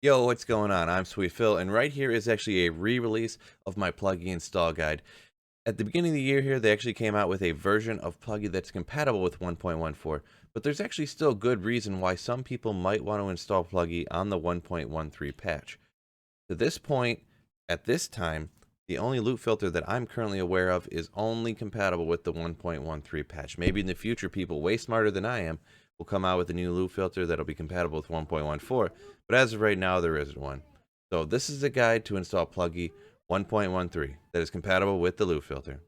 Yo, what's going on? I'm Sweet Phil, and right here is actually a re-release of my Plugy install guide. At the beginning of the year here, they actually came out with a version of Plugy that's compatible with 1.14, but there's actually still good reason why some people might want to install Plugy on the 1.13 patch. To this point, at this time, the only loot filter that I'm currently aware of is only compatible with the 1.13 patch. Maybe in the future, people way smarter than I am will come out with a new loot filter that'll be compatible with 1.14, but as of right now, there isn't one. So this is a guide to install Plugy 1.13 that is compatible with the loot filter.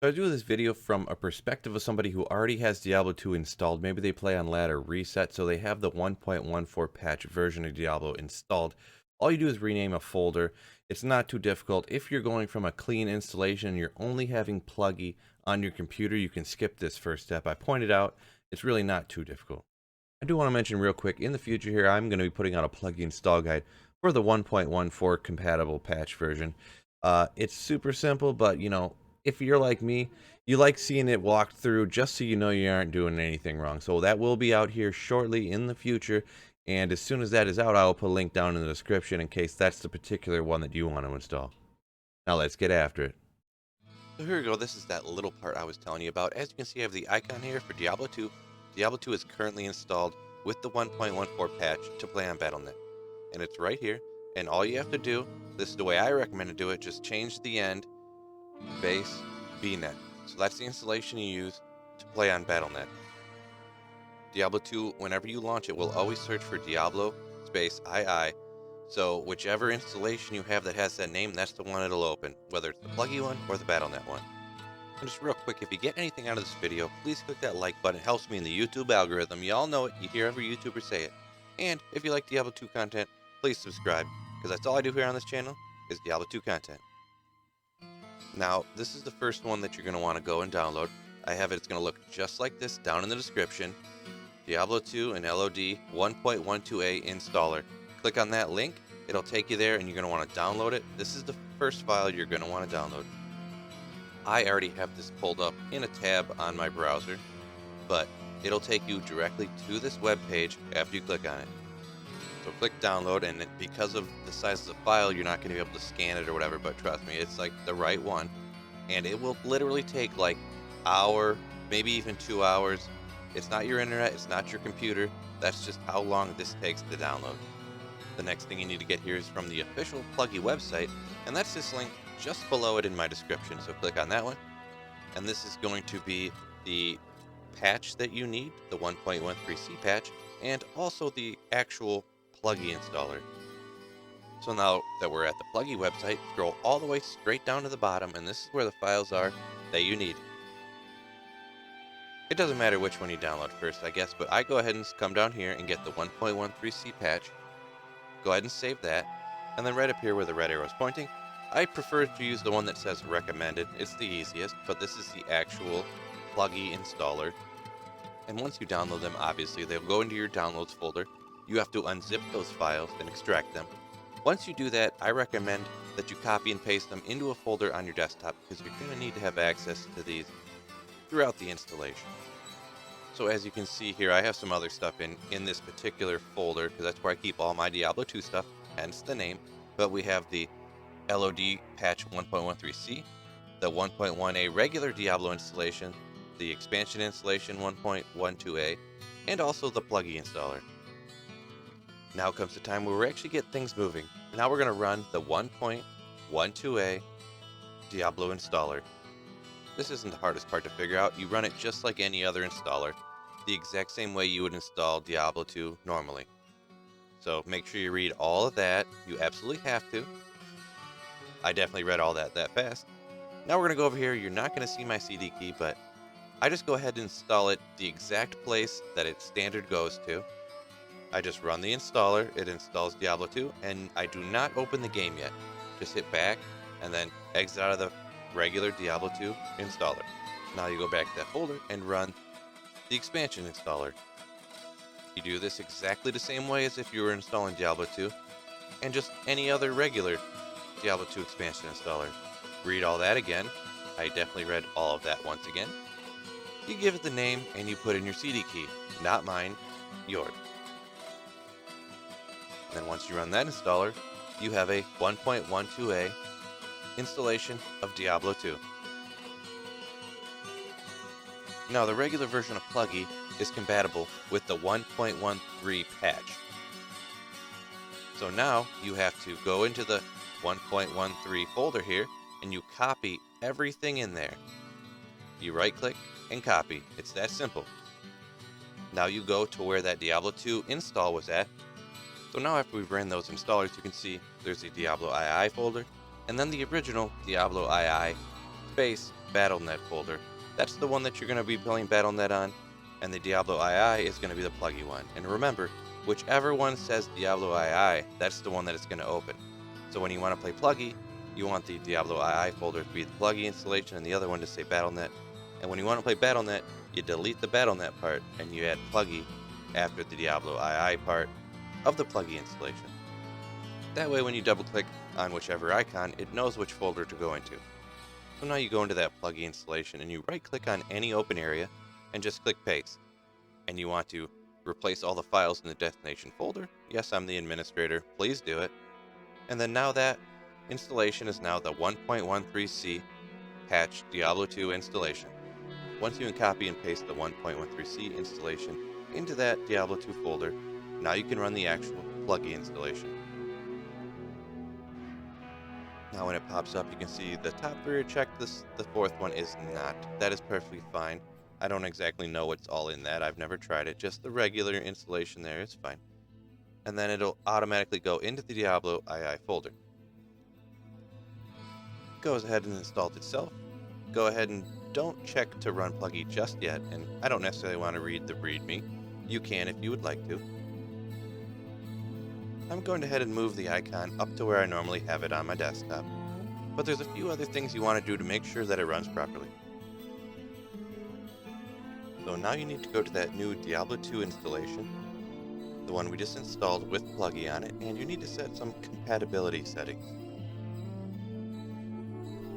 So I do this video from a perspective of somebody who already has Diablo 2 installed. Maybe they play on ladder reset, so they have the 1.14 patch version of Diablo installed. All you do is rename a folder. It's not too difficult. If you're going from a clean installation and you're only having Plugy on your computer, you can skip this first step. I pointed out it's really not too difficult. I do want to mention real quick, in the future here, I'm going to be putting out a Plugy install guide for the 1.14 compatible patch version. It's super simple, but if you're like me, you like seeing it walked through just so you know you aren't doing anything wrong. So that will be out here shortly in the future. And as soon as that is out, I will put a link down in the description in case that's the particular one that you want to install. Now let's get after it. So here we go. This is that little part I was telling you about. As you can see, I have the icon here for Diablo 2. Diablo 2 is currently installed with the 1.14 patch to play on Battle.net. And it's right here. And all you have to do, this is the way I recommend to do it, just change the end, base, bnet. So that's the installation you use to play on Battle.net. Diablo 2, whenever you launch it, will always search for Diablo space II. So whichever installation you have that has that name, that's the one it'll open, whether it's the Plugy one or the Battle.net one. And just real quick, if you get anything out of this video, please click that like button. It helps me in the YouTube algorithm. You all know it. You hear every YouTuber say it. And if you like Diablo 2 content, please subscribe, because that's all I do here on this channel is Diablo 2 content. Now, this is the first one that you're going to want to go and download. I have it. It's going to look just like this down in the description. Diablo 2 and LoD 1.12a installer. Click on that link. It'll take you there, and you're going to want to download it. This is the first file you're going to want to download. I already have this pulled up in a tab on my browser, but it'll take you directly to this web page after you click on it. So click download, and because of the size of the file, you're not going to be able to scan it or whatever, but trust me, it's like the right one. And it will literally take like hour, maybe even 2 hours. It's not your internet, it's not your computer. That's just how long this takes to download. The next thing you need to get here is from the official Plugy website, and that's this link just below it in my description. So click on that one, and this is going to be the patch that you need, the 1.13c patch, and also the actual Plugy installer. So now that we're at the Plugy website, scroll all the way straight down to the bottom, and this is where the files are that you need. It doesn't matter which one you download first, I guess, but I go ahead and come down here and get the 1.13c patch. Go ahead and save that, and then right up here where the red arrow is pointing, I prefer to use the one that says recommended. It's the easiest, but this is the actual Plugy installer. And once you download them, obviously they'll go into your downloads folder. You have to unzip those files and extract them. Once you do that, I recommend that you copy and paste them into a folder on your desktop, because you're going to need to have access to these throughout the installation. So as you can see here, I have some other stuff in this particular folder, because that's where I keep all my Diablo 2 stuff, hence the name. But we have the LoD patch 1.13c, the 1.1a regular Diablo installation, the expansion installation 1.12a, and also the Plugy installer. Now comes the time where we actually get things moving. Now we're going to run the 1.12a Diablo installer. This isn't the hardest part to figure out. You run it just like any other installer, the exact same way you would install Diablo 2 normally. So make sure you read all of that. You absolutely have to. I definitely read all that fast. Now we're going to go over here. You're not going to see my CD key, but I just go ahead and install it the exact place that its standard goes to. I just run the installer, it installs Diablo 2, and I do not open the game yet. Just hit back, and then exit out of the regular Diablo 2 installer. Now you go back to that folder and run the expansion installer. You do this exactly the same way as if you were installing Diablo 2, and just any other regular Diablo 2 expansion installer. Read all that again. I definitely read all of that once again. You give it the name, and you put in your CD key. Not mine, yours. then once you run that installer, you have a 1.12a installation of Diablo 2. Now, the regular version of Plugy is compatible with the 1.13 patch. So now you have to go into the 1.13 folder here and you copy everything in there. You right click and copy. It's that simple. Now you go to where that Diablo 2 install was at. So now after we've ran those installers, you can see there's a Diablo II folder and then the original Diablo II space BattleNet folder. That's the one that you're going to be playing BattleNet on, and the Diablo II is going to be the Plugy one. And remember, whichever one says Diablo II, that's the one that it's going to open. So when you want to play Plugy, you want the Diablo II folder to be the Plugy installation and the other one to say BattleNet. And when you want to play BattleNet, you delete the BattleNet part and you add Plugy after the Diablo II part of the Plugy installation. That way when you double click on whichever icon, it knows which folder to go into. So now you go into that Plugy installation and you right click on any open area and just click paste. And you want to replace all the files in the destination folder. Yes, I'm the administrator, please do it. And then now that installation is now the 1.13c patch Diablo 2 installation. Once you can copy and paste the 1.13c installation into that Diablo 2 folder, now you can run the actual Plugy installation. Now when it pops up, you can see the top three are checked, the fourth one is not. That is perfectly fine. I don't exactly know what's all in that. I've never tried it. Just the regular installation there is fine. And then it'll automatically go into the Diablo II folder. Goes ahead and installed itself. Go ahead and don't check to run Plugy just yet, and I don't necessarily want to read the README. You can if you would like to. I'm going to head and move the icon up to where I normally have it on my desktop. But there's a few other things you want to do to make sure that it runs properly. So now you need to go to that new Diablo 2 installation, the one we just installed with Plugy on it, and you need to set some compatibility settings.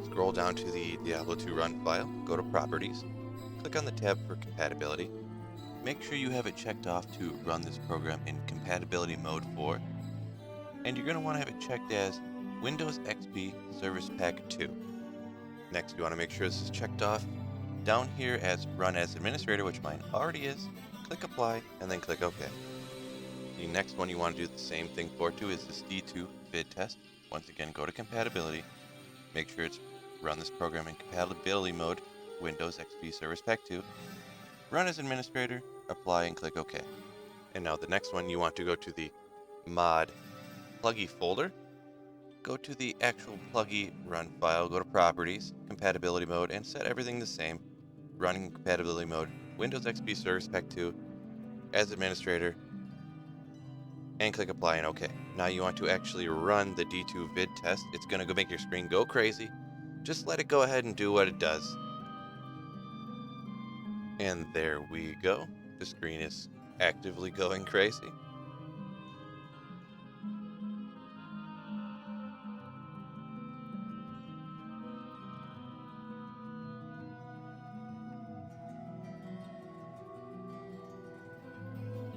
Scroll down to the Diablo 2 run file, go to Properties, click on the tab for Compatibility. Make sure you have it checked off to run this program in Compatibility Mode 4, and you're going to want to have it checked as Windows XP Service Pack 2. Next, you want to make sure this is checked off down here as Run as Administrator, which mine already is. Click Apply, and then click OK. The next one you want to do the same thing for too is this D2 vid test. Once again, go to Compatibility. Make sure it's run this program in Compatibility Mode, Windows XP Service Pack 2. Run as Administrator, Apply, and click OK. And now the next one, you want to go to the mod Plugy folder. Go to the actual Plugy run file, go to Properties, Compatibility Mode, and set everything the same. Running Compatibility Mode, Windows XP Service Pack 2, as Administrator, and click Apply and OK. Now you want to actually run the D2 vid test. It's going to go make your screen go crazy. Just let it go ahead and do what it does. And there we go. The screen is actively going crazy.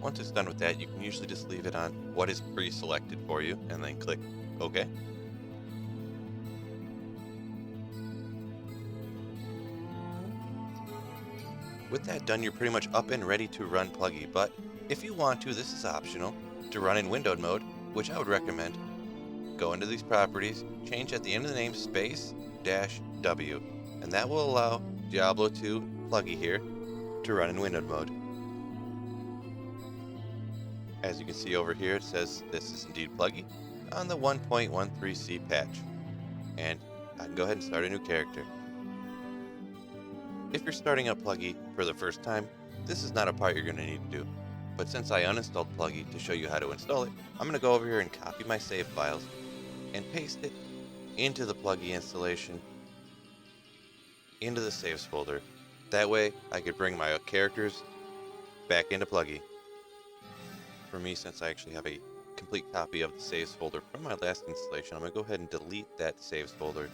Once it's done with that, you can usually just leave it on what is pre-selected for you and then click OK. With that done, you're pretty much up and ready to run Plugy, but if you want to, this is optional, to run in windowed mode, which I would recommend. Go into these properties, change at the end of the name space -W, and that will allow Diablo 2 Plugy here to run in windowed mode. As you can see over here, it says this is indeed Plugy on the 1.13c patch. And I can go ahead and start a new character. If you're starting up Plugy for the first time, this is not a part you're going to need to do. But since I uninstalled Plugy to show you how to install it, I'm going to go over here and copy my save files and paste it into the Plugy installation, into the saves folder. That way I could bring my characters back into Plugy. For me, since I actually have a complete copy of the saves folder from my last installation, I'm going to go ahead and delete that saves folder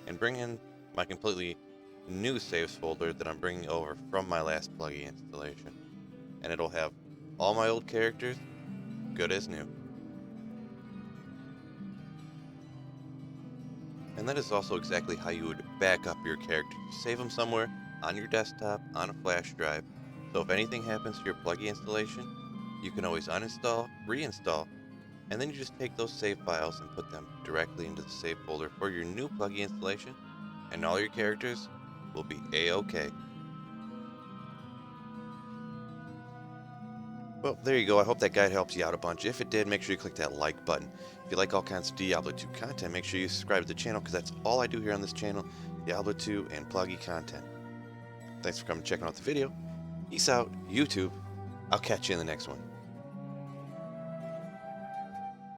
and bring in my completely new saves folder that I'm bringing over from my last Plugy installation. And it'll have all my old characters good as new. and that is also exactly how you would back up your character. Save them somewhere on your desktop, on a flash drive, so if anything happens to your Plugy installation, you can always uninstall, reinstall, and then you just take those save files and put them directly into the save folder for your new Plugy installation, and all your characters will be A-OK. Well, there you go. I hope that guide helps you out a bunch. If it did, make sure you click that like button. If you like all kinds of Diablo 2 content, make sure you subscribe to the channel, because that's all I do here on this channel, Diablo 2 and Plugy content. Thanks for coming and checking out the video. Peace out, YouTube. I'll catch you in the next one.